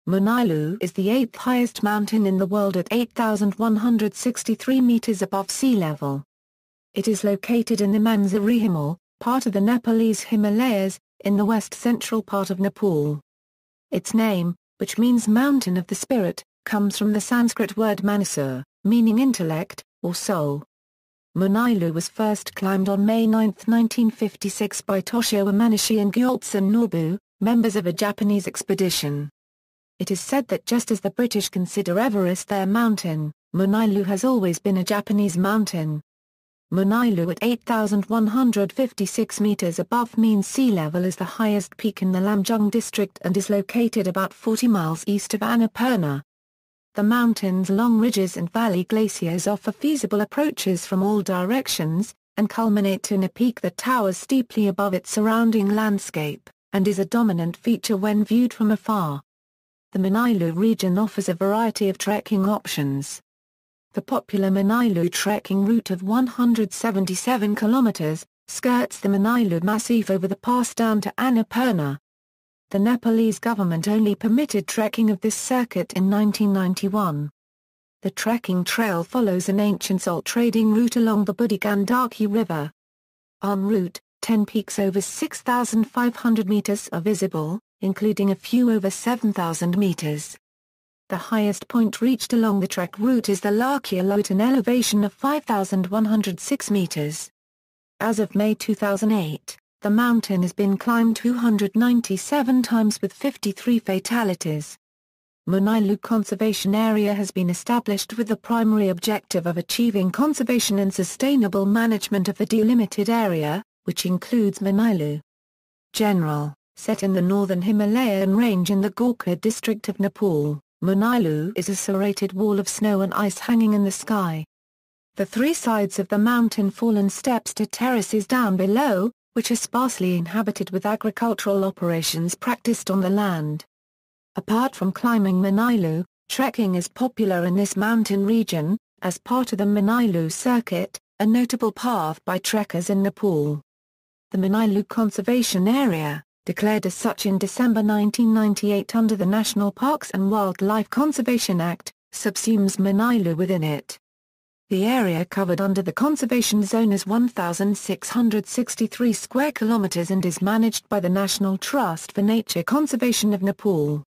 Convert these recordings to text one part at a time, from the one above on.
Manaslu is the 8th highest mountain in the world at 8,163 meters above sea level. It is located in the Manaslu Himal, part of the Nepalese Himalayas, in the west-central part of Nepal. Its name, which means mountain of the spirit, comes from the Sanskrit word manasur, meaning intellect, or soul. Manaslu was first climbed on May 9, 1956 by Toshio Imanishi and Gyaltsen Nobu, members of a Japanese expedition. It is said that just as the British consider Everest their mountain, Manaslu has always been a Japanese mountain. Manaslu at 8,156 meters above mean sea level is the highest peak in the Lamjung district and is located about 40 miles east of Annapurna. The mountain's long ridges and valley glaciers offer feasible approaches from all directions, and culminate in a peak that towers steeply above its surrounding landscape, and is a dominant feature when viewed from afar. The Manaslu region offers a variety of trekking options. The popular Manaslu trekking route of 177 kilometers, skirts the Manaslu Massif over the pass down to Annapurna. The Nepalese government only permitted trekking of this circuit in 1991. The trekking trail follows an ancient salt trading route along the Budi Gandaki River. En route, 10 peaks over 6,500 meters are visible, including a few over 7,000 meters. The highest point reached along the trek route is the Lakia at an elevation of 5,106 meters. As of May 2008, the mountain has been climbed 297 times with 53 fatalities. Manaslu Conservation Area has been established with the primary objective of achieving conservation and sustainable management of the delimited area, which includes Manaslu. General, set in the northern Himalayan range in the Gorkha district of Nepal, Manaslu is a serrated wall of snow and ice hanging in the sky. The three sides of the mountain fall in steps to terraces down below, which are sparsely inhabited with agricultural operations practiced on the land. Apart from climbing Manaslu, trekking is popular in this mountain region, as part of the Manaslu Circuit, a notable path by trekkers in Nepal. The Manaslu Conservation Area, declared as such in December 1998 under the National Parks and Wildlife Conservation Act, subsumes Manaslu within it. The area covered under the conservation zone is 1,663 square kilometers and is managed by the National Trust for Nature Conservation of Nepal.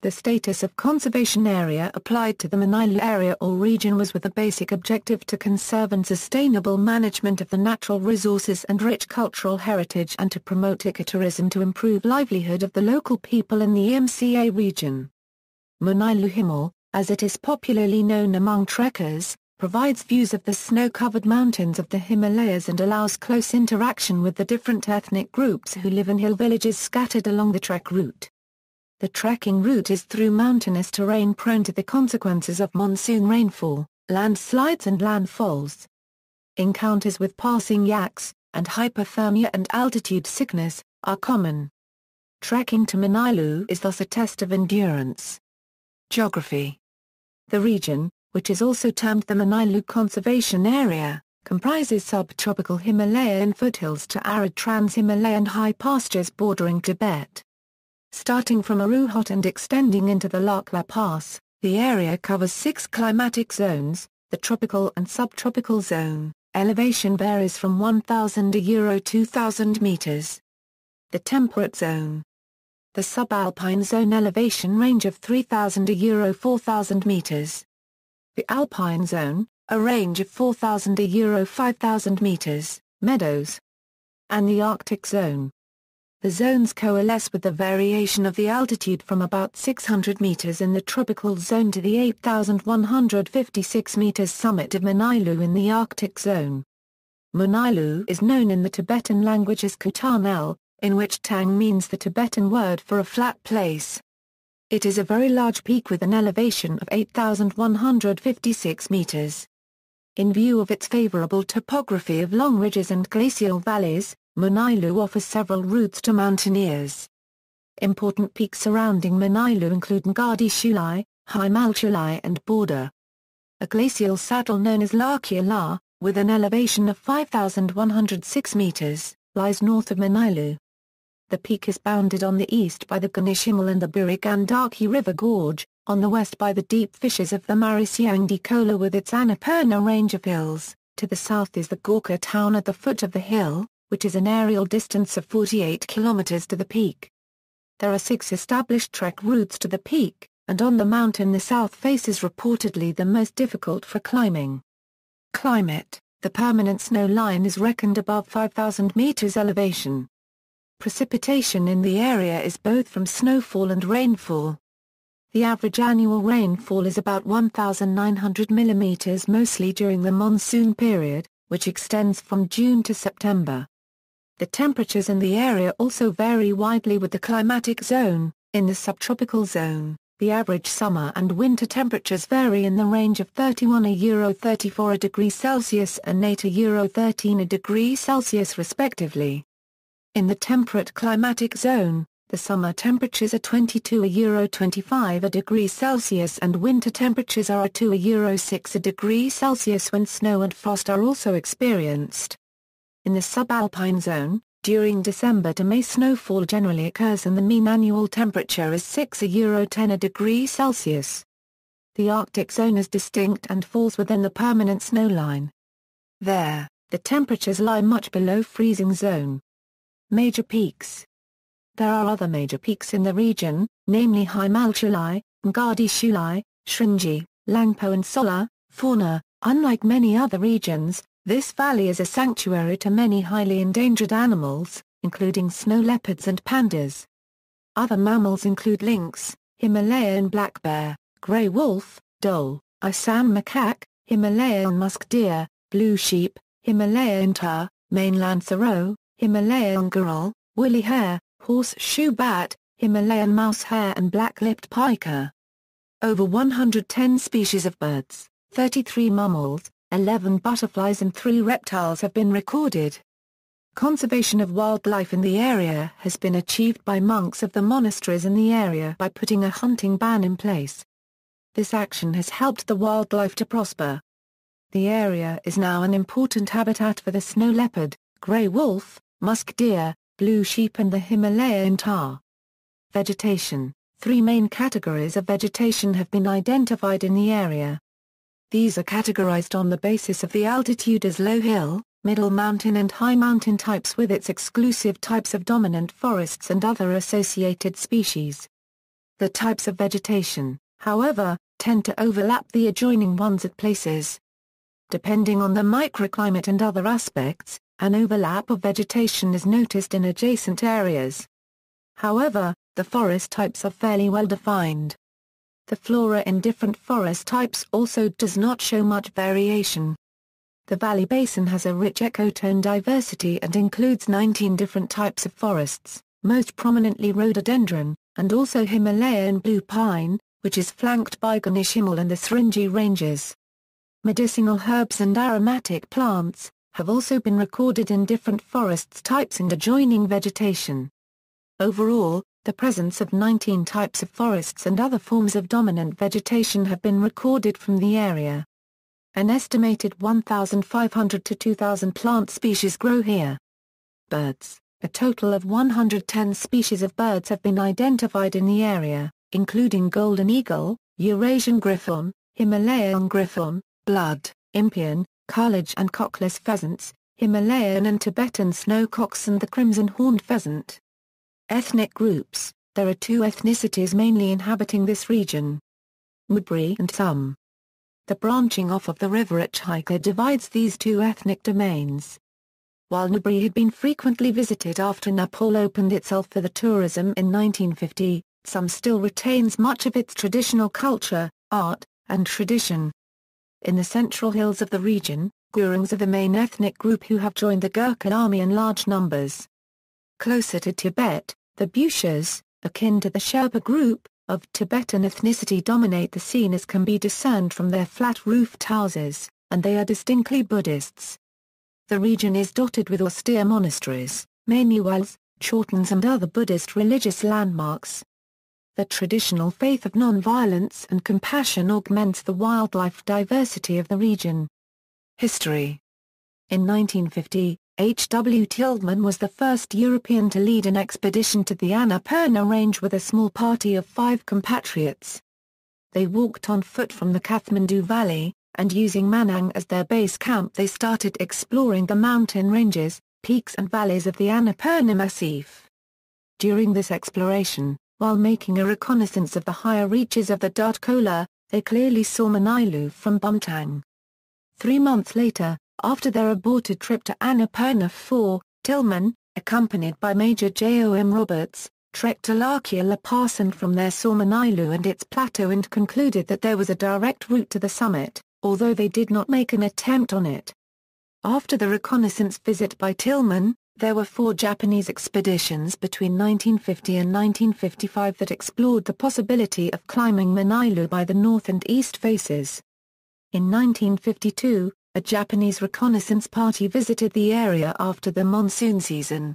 The status of conservation area applied to the Manaslu area or region was with the basic objective to conserve and sustainable management of the natural resources and rich cultural heritage and to promote ecotourism to improve livelihood of the local people in the EMCA region. Manaslu Himal, as it is popularly known among trekkers, provides views of the snow-covered mountains of the Himalayas and allows close interaction with the different ethnic groups who live in hill villages scattered along the trek route. The trekking route is through mountainous terrain prone to the consequences of monsoon rainfall, landslides and landfalls. Encounters with passing yaks, and hypothermia and altitude sickness, are common. Trekking to Manaslu is thus a test of endurance. Geography. The region, which is also termed the Manaslu Conservation Area, comprises subtropical Himalayan foothills to arid trans-Himalayan high pastures bordering Tibet. Starting from Aruhat and extending into the Lakla Pass, the area covers 6 climatic zones. The tropical and subtropical zone, elevation varies from 1,000 to 2,000 meters. The temperate zone. The subalpine zone elevation range of 3,000 to 4,000 meters. The alpine zone, a range of 4,000 to 5,000 meters, meadows. And the Arctic zone. The zones coalesce with the variation of the altitude from about 600 meters in the tropical zone to the 8,156 meters summit of Manaslu in the Arctic zone. Manaslu is known in the Tibetan language as ALL, in which tang means the Tibetan word for a flat place. It is a very large peak with an elevation of 8,156 meters. In view of its favorable topography of long ridges and glacial valleys, Manaslu offers several routes to mountaineers. Important peaks surrounding Manaslu include Ngadi Shulai, Himalchulai and Border. A glacial saddle known as Lakia La, with an elevation of 5,106 meters, lies north of Manaslu. The peak is bounded on the east by the Ganesh Himal and the Buri Gandaki River Gorge, on the west by the deep fissures of the Marisiangi Kola with its Annapurna range of hills. To the south is the Gorkha town at the foot of the hill, which is an aerial distance of 48 kilometers to the peak. There are 6 established trek routes to the peak, and on the mountain the south face is reportedly the most difficult for climbing. Climate: the permanent snow line is reckoned above 5,000 meters elevation. Precipitation in the area is both from snowfall and rainfall. The average annual rainfall is about 1,900 mm mostly during the monsoon period, which extends from June to September. The temperatures in the area also vary widely with the climatic zone. In the subtropical zone, the average summer and winter temperatures vary in the range of 31°-34 degrees Celsius and 8°-13 degrees Celsius respectively. In the temperate climatic zone, the summer temperatures are 22°-25 degrees Celsius and winter temperatures are 2°-6 degrees Celsius when snow and frost are also experienced. In the subalpine zone, during December to May snowfall generally occurs and the mean annual temperature is 6°-10 degrees Celsius. The Arctic zone is distinct and falls within the permanent snow line. There, the temperatures lie much below freezing zone. Major peaks. There are other major peaks in the region, namely Himalchulai, Ngadi Shulai, Shringi, Langpo and Sola. Fauna: unlike many other regions, this valley is a sanctuary to many highly endangered animals, including snow leopards and pandas. Other mammals include lynx, Himalayan black bear, grey wolf, dhole, Assam macaque, Himalayan musk deer, blue sheep, Himalayan tahr, mainland thoreau, Himalayan goral, woolly hare, horseshoe bat, Himalayan mouse hare and black-lipped pika. Over 110 species of birds, 33 mammals, 11 butterflies and 3 reptiles have been recorded. Conservation of wildlife in the area has been achieved by monks of the monasteries in the area by putting a hunting ban in place. This action has helped the wildlife to prosper. The area is now an important habitat for the snow leopard, grey wolf, musk deer, blue sheep and the Himalayan tahr. Vegetation: 3 main categories of vegetation have been identified in the area. These are categorized on the basis of the altitude as low hill, middle mountain and high mountain types with its exclusive types of dominant forests and other associated species. The types of vegetation, however, tend to overlap the adjoining ones at places. Depending on the microclimate and other aspects, an overlap of vegetation is noticed in adjacent areas. However, the forest types are fairly well defined. The flora in different forest types also does not show much variation. The valley basin has a rich ecotone diversity and includes 19 different types of forests, most prominently rhododendron, and also Himalayan blue pine, which is flanked by Ganesh Himal and the Sringi ranges. Medicinal herbs and aromatic plants have also been recorded in different forests types and adjoining vegetation. Overall, the presence of 19 types of forests and other forms of dominant vegetation have been recorded from the area. An estimated 1,500 to 2,000 plant species grow here. Birds: a total of 110 species of birds have been identified in the area, including golden eagle, Eurasian griffon, Himalayan griffon, blood, impian, cartilage and cockless pheasants, Himalayan and Tibetan snowcocks and the crimson horned pheasant. Ethnic groups: there are 2 ethnicities mainly inhabiting this region: Mudbri and Thum. The branching off of the river Achika divides these 2 ethnic domains. While Mudbri had been frequently visited after Nepal opened itself for the tourism in 1950, Thum still retains much of its traditional culture, art, and tradition. In the central hills of the region, Gurungs are the main ethnic group who have joined the Gurkha army in large numbers. Closer to Tibet, the Bushas, akin to the Sherpa group, of Tibetan ethnicity dominate the scene as can be discerned from their flat-roofed houses, and they are distinctly Buddhists. The region is dotted with austere monasteries, Manuals, Chortens and other Buddhist religious landmarks. The traditional faith of non-violence and compassion augments the wildlife diversity of the region. History. In 1950, H.W. Tillman was the first European to lead an expedition to the Annapurna Range with a small party of 5 compatriots. They walked on foot from the Kathmandu Valley, and using Manang as their base camp they started exploring the mountain ranges, peaks and valleys of the Annapurna Massif. During this exploration, while making a reconnaissance of the higher reaches of the Dhartkola, they clearly saw Manaslu from Bumtang. 3 months later, after their aborted trip to Annapurna 4, Tillman, accompanied by Major J.O.M. Roberts, trekked to Lakia La Pass and from there saw Manaslu and its plateau and concluded that there was a direct route to the summit, although they did not make an attempt on it. After the reconnaissance visit by Tillman, there were 4 Japanese expeditions between 1950 and 1955 that explored the possibility of climbing Manaslu by the north and east faces. In 1952, a Japanese reconnaissance party visited the area after the monsoon season.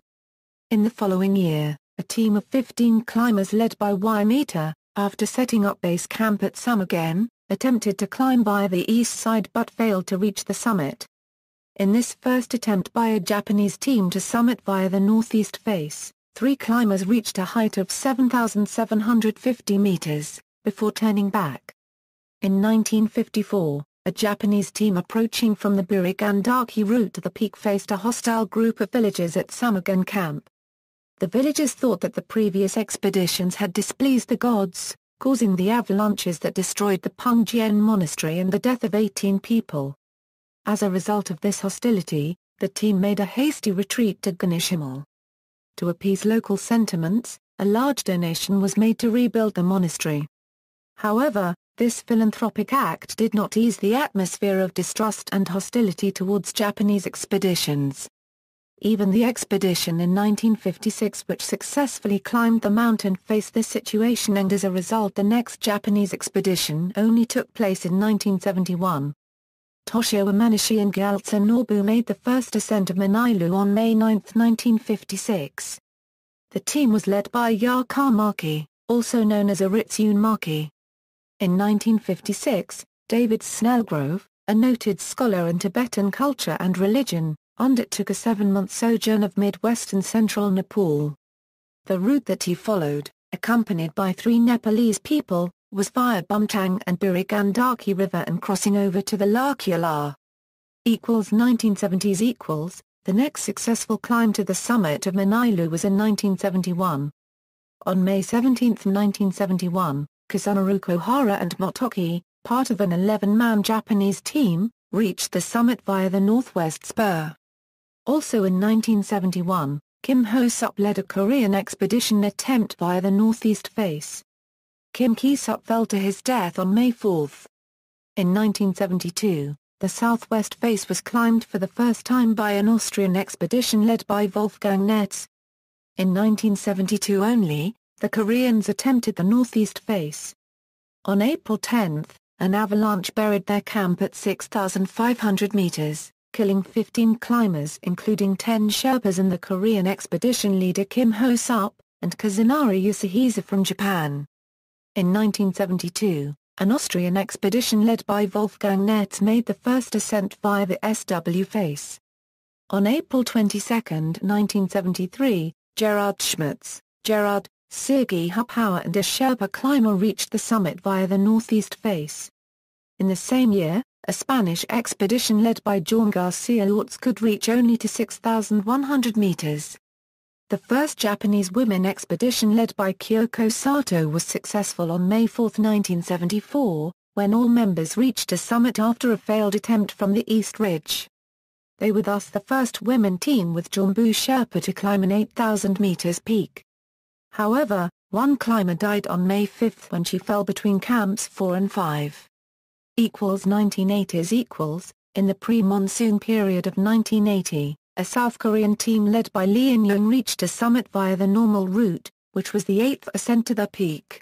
In the following year, a team of 15 climbers led by Waimita, after setting up base camp at Samagen, attempted to climb via the east side but failed to reach the summit. In this first attempt by a Japanese team to summit via the northeast face, 3 climbers reached a height of 7,750 meters, before turning back. In 1954, a Japanese team approaching from the Burigandaki route to the peak faced a hostile group of villagers at Samagen camp. The villagers thought that the previous expeditions had displeased the gods, causing the avalanches that destroyed the Pungjian monastery and the death of 18 people. As a result of this hostility, the team made a hasty retreat to Ganeshimal. To appease local sentiments, a large donation was made to rebuild the monastery. However, this philanthropic act did not ease the atmosphere of distrust and hostility towards Japanese expeditions. Even the expedition in 1956 which successfully climbed the mountain faced this situation, and as a result the next Japanese expedition only took place in 1971. Toshio Imanishi and Gyaltsen Nobu made the first ascent of Manaslu on May 9, 1956. The team was led by Yakar Maki, also known as Aritsun Maki. In 1956, David Snellgrove, a noted scholar in Tibetan culture and religion, undertook a 7-month sojourn of Midwest and central Nepal. The route that he followed, accompanied by 3 Nepalese people, was via Bumtang and Burigandaki River and crossing over to the Lakia La. 1970s. The next successful climb to the summit of Manaslu was in 1971. On May 17, 1971, Kazunari Hara and Motoki, part of an 11-man Japanese team, reached the summit via the northwest spur. Also in 1971, Kim Ho-sup led a Korean expedition attempt via the northeast face. Kim Ki-sup fell to his death on May 4. In 1972, the southwest face was climbed for the first time by an Austrian expedition led by Wolfgang Netz. In 1972 only, the Koreans attempted the northeast face. On April 10, an avalanche buried their camp at 6,500 meters, killing 15 climbers including 10 Sherpas and the Korean expedition leader Kim Ho-sup, and Kazunari Yoshihisa from Japan. In 1972, an Austrian expedition led by Wolfgang Netz made the first ascent via the SW face. On April 22, 1973, Gerhard Schmitz, Sergei Hupauer and a Sherpa climber reached the summit via the northeast face. In the same year, a Spanish expedition led by Jorge Garcia Ortiz could reach only to 6,100 meters. The first Japanese women expedition led by Kyoko Sato was successful on May 4, 1974, when all members reached a summit after a failed attempt from the East Ridge. They were thus the first women team with Jambu Sherpa to climb an 8,000 meters peak. However, one climber died on May 5 when she fell between camps 4 and 5. 1980s. In the pre-monsoon period of 1980, a South Korean team led by Lee In-young reached a summit via the normal route, which was the 8th ascent to the peak.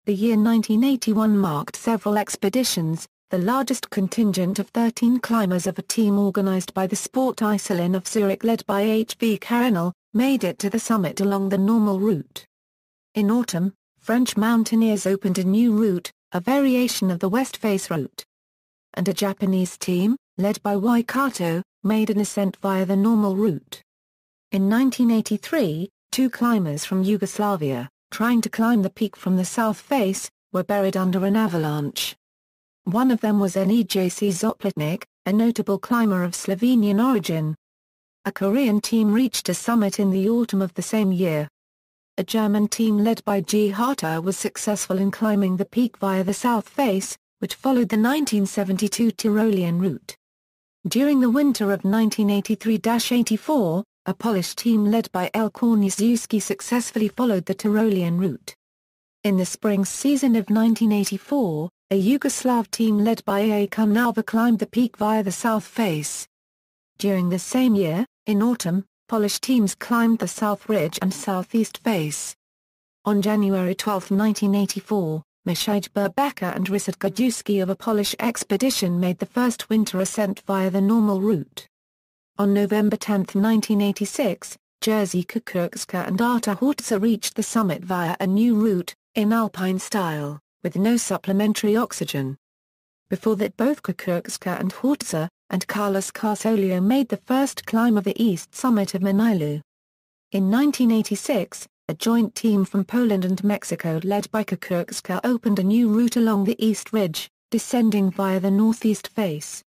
The year 1981 marked several expeditions, the largest contingent of 13 climbers of a team organized by the Sport Iselin of Zurich led by H.V. Carinel, made it to the summit along the normal route. In autumn, French mountaineers opened a new route, a variation of the West Face route. And a Japanese team, led by Waikato, made an ascent via the normal route. In 1983, two climbers from Yugoslavia, trying to climb the peak from the south face, were buried under an avalanche. One of them was Nejc Zopletnik, a notable climber of Slovenian origin. A Korean team reached a summit in the autumn of the same year. A German team led by G. Harter was successful in climbing the peak via the south face, which followed the 1972 Tyrolean route. During the winter of 1983-84, a Polish team led by ALll Korniszewski successfully followed the Tyrolean route. In the spring season of 1984, a Yugoslav team led by A. Kunava climbed the peak via the south face. During the same year, in autumn, Polish teams climbed the south ridge and southeast face. On January 12, 1984, Maciej Burbeka and Ryszard Gajewski of a Polish expedition made the first winter ascent via the normal route. On November 10, 1986, Jerzy Kukuczka and Artur Hortzer reached the summit via a new route, in alpine style, with no supplementary oxygen. Before that, both Kukuczka and Hortzer, and Carlos Carsolio made the first climb of the east summit of Manaslu. In 1986, a joint team from Poland and Mexico led by Kukuczka opened a new route along the east ridge, descending via the northeast face.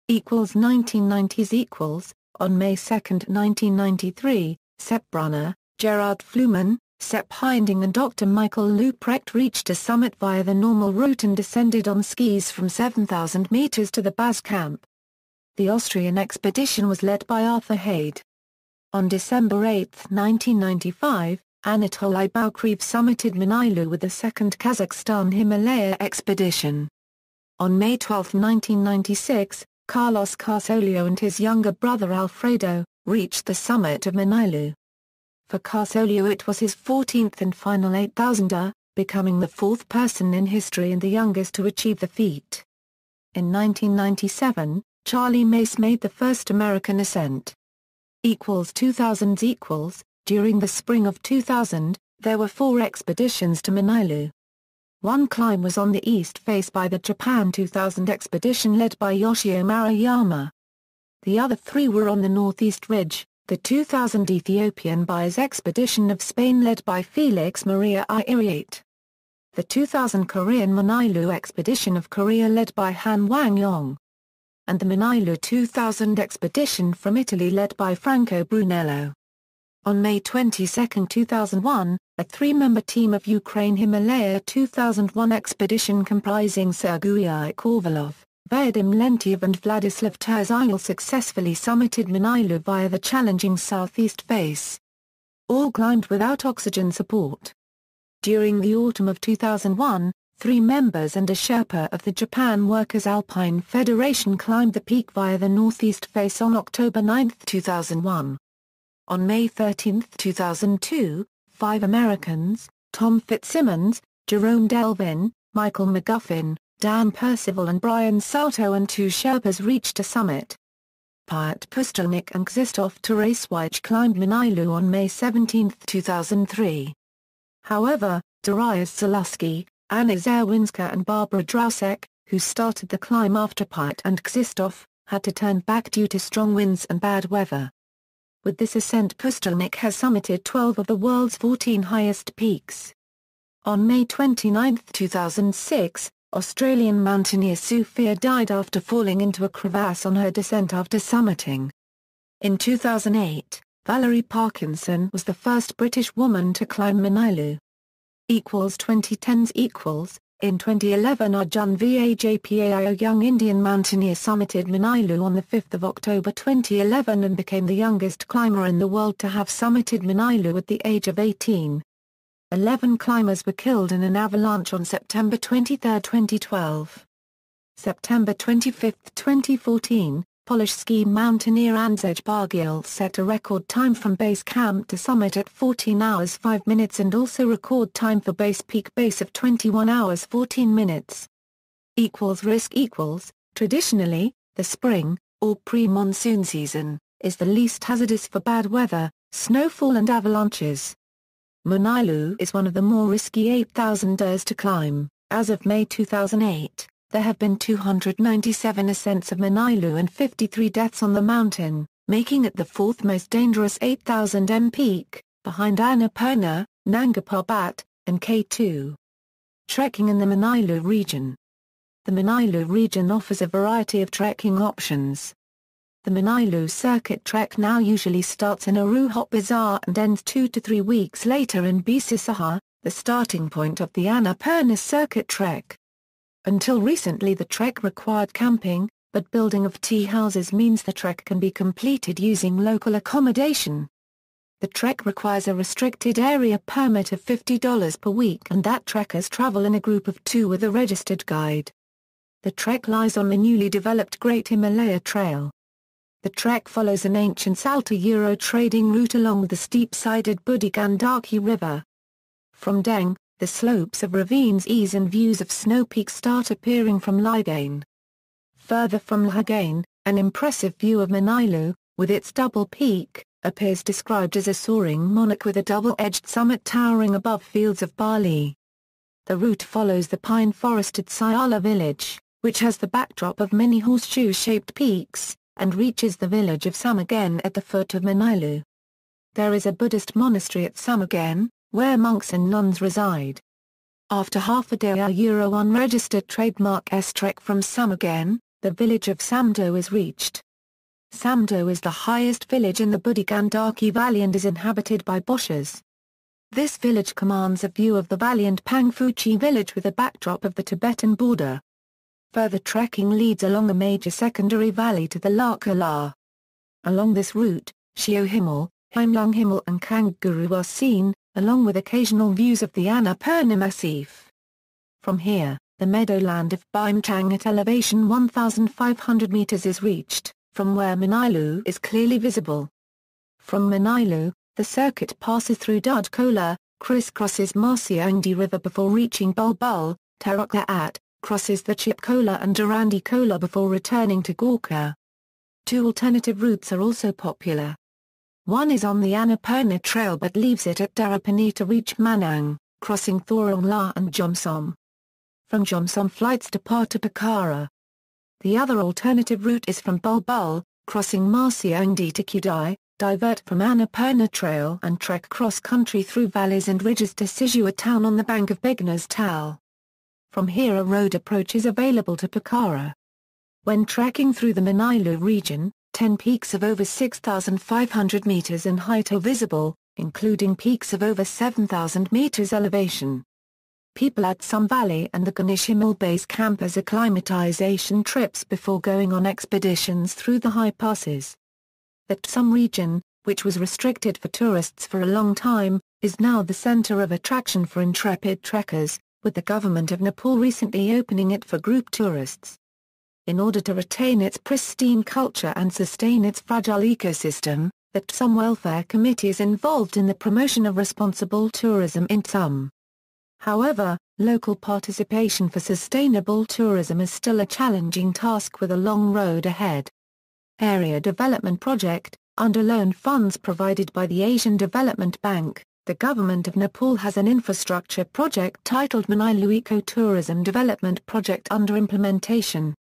1990s On May 2, 1993, Sepp Brunner, Gerard Fluhmann, Sepp Hinding and Dr. Michael Luprecht reached a summit via the normal route and descended on skis from 7,000 meters to the base camp. The Austrian expedition was led by Arthur Hayde. On December 8, 1995, Anatol Ibaukreev summited Manaslu with the second Kazakhstan Himalaya expedition. On May 12, 1996, Carlos Carsolio and his younger brother Alfredo reached the summit of Manaslu. For Carsolio, it was his 14th and final 8,000er, becoming the fourth person in history and the youngest to achieve the feat. In 1997, Charlie Mace made the first American ascent. 2000s During the spring of 2000, there were 4 expeditions to Manaslu. One climb was on the east face by the Japan 2000 expedition led by Yoshio Maruyama. The other 3 were on the northeast ridge, the 2000 Ethiopian Baez expedition of Spain led by Felix Maria Iriarte. The 2000 Korean Manaslu expedition of Korea led by Han Wang-yong. And the Manaslu 2000 expedition from Italy led by Franco Brunello. On May 22, 2001, a 3-member team of Ukraine Himalaya 2001 expedition comprising Sergei Korvalov, Vadim Lentiev and Vladislav Terzyl successfully summited Manaslu via the challenging southeast face. All climbed without oxygen support. During the autumn of 2001, 3 members and a Sherpa of the Japan Workers' Alpine Federation climbed the peak via the northeast face on October 9, 2001. On May 13, 2002, 5 Americans, Tom Fitzsimmons, Jerome Delvin, Michael McGuffin, Dan Percival and Brian Salto and 2 Sherpas reached a summit. Piotr Pustelnik and Krzysztof Tarasiewicz climbed Manaslu on May 17, 2003. However, Dariusz Zalewski, Anna Zerwinska and Barbara Drausek, who started the climb after Piotr and Krzysztof, had to turn back due to strong winds and bad weather. With this ascent, Pustelnik has summited 12 of the world's 14 highest peaks. On May 29, 2006, Australian mountaineer Sue Fear died after falling into a crevasse on her descent after summiting. In 2008, Valerie Parkinson was the first British woman to climb Manaslu. 2010s In 2011, Arjun Vajpayee, a young Indian mountaineer, summited Manaslu on 5 October 2011 and became the youngest climber in the world to have summited Manaslu at the age of 18. 11 climbers were killed in an avalanche on September 23, 2012. September 25, 2014, Polish ski mountaineer Andrzej Bargiel set a record time from base camp to summit at 14 hours 5 minutes and also record time for base peak base of 21 hours 14 minutes. Risk Traditionally, the spring, or pre-monsoon season, is the least hazardous for bad weather, snowfall and avalanches. Manaslu is one of the more risky 8,000ers to climb. As of May 2008, There have been 297 ascents of Manaslu and 53 deaths on the mountain, making it the fourth most dangerous 8,000 m peak, behind Annapurna, Nanga Parbat, and K2. Trekking in the Manaslu region. The Manaslu region offers a variety of trekking options. The Manaslu circuit trek now usually starts in Aruhot Bazaar and ends 2 to 3 weeks later in Bissasaha, the starting point of the Annapurna circuit trek. Until recently the trek required camping, but building of tea houses means the trek can be completed using local accommodation. The trek requires a restricted area permit of $50 per week and that trekkers travel in a group of 2 with a registered guide. The trek lies on the newly developed Great Himalaya Trail. The trek follows an ancient Salta-Euro trading route along the steep-sided Budi Gandaki River. From Deng, the slopes of ravines ease and views of snow peaks start appearing from Ligane. Further from Ligane, an impressive view of Manaslu, with its double peak, appears described as a soaring monarch with a double-edged summit towering above fields of barley. The route follows the pine-forested Siala village, which has the backdrop of many horseshoe-shaped peaks, and reaches the village of Samagen at the foot of Manaslu. There is a Buddhist monastery at Samagen, where monks and nuns reside. After half a day a Euro unregistered trademark S-trek from Samagen, the village of Samdo is reached. Samdo is the highest village in the Budi Gandaki Valley and is inhabited by Boschers. This village commands a view of the valley and Pangfuchi village with a backdrop of the Tibetan border. Further trekking leads along a major secondary valley to the Lakala. Along this route, Shio Himal, Heimlung Himal and Kangaroo are seen, along with occasional views of the Annapurna Massif. From here, the meadowland of Bimchang at elevation 1,500 meters is reached, from where Manaslu is clearly visible. From Manaslu, the circuit passes through Dudkola, crisscrosses Marsiangdi River before reaching Bulbul, Tarokla crosses the Chipkola and Durandikola before returning to Gorkha. 2 alternative routes are also popular. One is on the Annapurna Trail but leaves it at Darapani to reach Manang, crossing Thorongla and Jomsom. From Jomsom flights depart to Pokhara. The other alternative route is from Bulbul, crossing Marsiangdi to Kudai, divert from Annapurna Trail and trek cross-country through valleys and ridges to Sijua town on the bank of Begna's Tal. From here a road approach is available to Pokhara. When trekking through the Manaslu region, 10 peaks of over 6,500 meters in height are visible, including peaks of over 7,000 meters elevation. People at Sum Valley and the Ganesh Himal Base camp as acclimatization trips before going on expeditions through the high passes. The Sum region, which was restricted for tourists for a long time, is now the center of attraction for intrepid trekkers, with the government of Nepal recently opening it for group tourists. In order to retain its pristine culture and sustain its fragile ecosystem, the Tsum Welfare Committee is involved in the promotion of responsible tourism in Tsum. However, local participation for sustainable tourism is still a challenging task with a long road ahead. Area Development Project. Under loan funds provided by the Asian Development Bank, the government of Nepal has an infrastructure project titled Manaslu Ecotourism Development Project under implementation.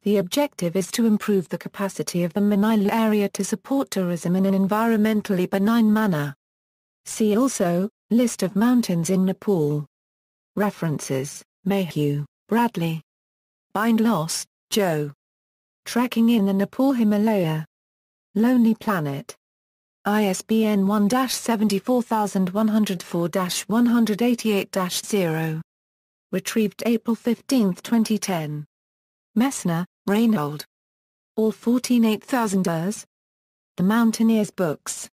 The objective is to improve the capacity of the Manaslu area to support tourism in an environmentally benign manner. See also, List of mountains in Nepal. References, Mayhew, Bradley. Bindloss, Joe. Trekking in the Nepal Himalaya. Lonely Planet. ISBN 1-74104-188-0. Retrieved April 15, 2010. Messner, Reinhold. All 14 8000ers. The Mountaineers Books.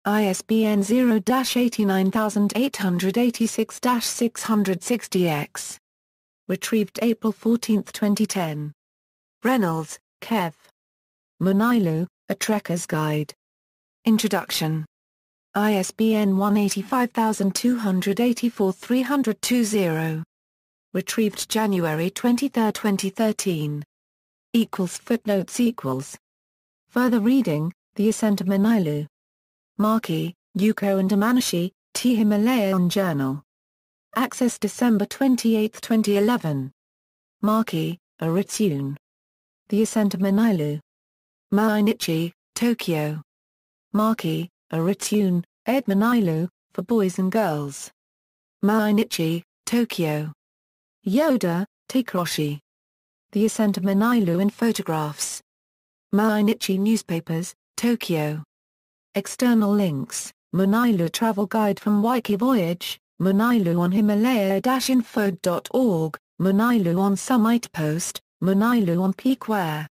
ISBN 0-89886-660-X. Retrieved April 14, 2010. Reynolds, Kev. Manaslu, A Trekker's Guide. Introduction. ISBN 1-85284-300-20. Retrieved January 23, 2013. Footnotes. Further reading, The Ascent of Manaslu. Markey, Yuko and Amanashi, T. Himalayan Journal. Access December 28, 2011. Maki, Aritsune. The Ascent of Manailu. Mainichi, Tokyo. Maki, Aritsune, ed Manailu, for boys and girls. Mainichi, Tokyo. Yoda, Takoroshi. The Ascent of Manailu in photographs. Mainichi Newspapers, Tokyo. External links: Manailu Travel Guide from Wiki Voyage, Manailu on Himalaya-info.org, Manailu on Summit Post, Manailu on Peakware.